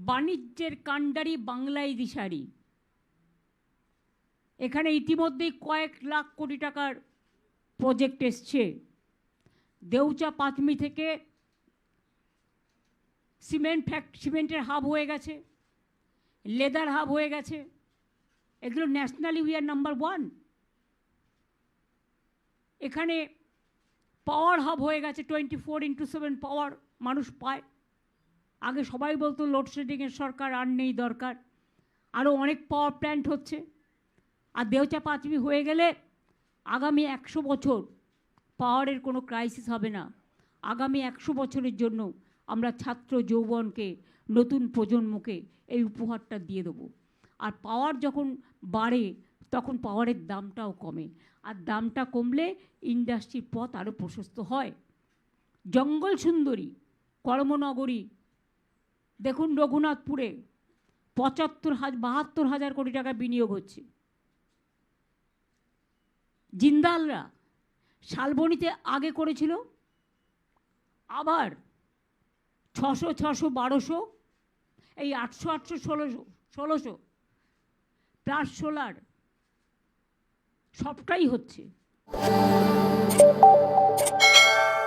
বাণিজ্যের কাণ্ডারি বাংলায় দিশারি। এখানে ইতিমধ্যেই কয়েক লাখ কোটি টাকার প্রজেক্ট এসছে। দেউচা পাঁচমি থেকে সিমেন্টের হাব হয়ে গেছে, লেদার হাব হয়ে গেছে। এগুলো ন্যাশনালি উই আর নাম্বার 1। এখানে পাওয়ার হাব হয়ে গেছে, 24x7 পাওয়ার মানুষ পায়। আগে সবাই বলতো লোডশেডিংয়ের সরকার আর নেই দরকার, আরও অনেক পাওয়ার প্ল্যান্ট হচ্ছে। আর দেউচা পাঁচমি হয়ে গেলে আগামী 100 বছর পাওয়ারের কোনো ক্রাইসিস হবে না। আগামী 100 বছরের জন্য আমরা ছাত্র যৌবনকে, নতুন প্রজন্মকে এই উপহারটা দিয়ে দেবো। আর পাওয়ার যখন বাড়ে তখন পাওয়ারের দামটাও কমে, আর দামটা কমলে ইন্ডাস্ট্রির পথ আরও প্রশস্ত হয়। জঙ্গল সুন্দরী, কর্মনগরী, দেখুন রঘুনাথপুরে 72,000 কোটি টাকা বিনিয়োগ হচ্ছে। জিন্দালরা শালবনীতে আগে করেছিল, আবার 600, 1200, এই 800, 1600 প্লাস সোলার সবটাই হচ্ছে।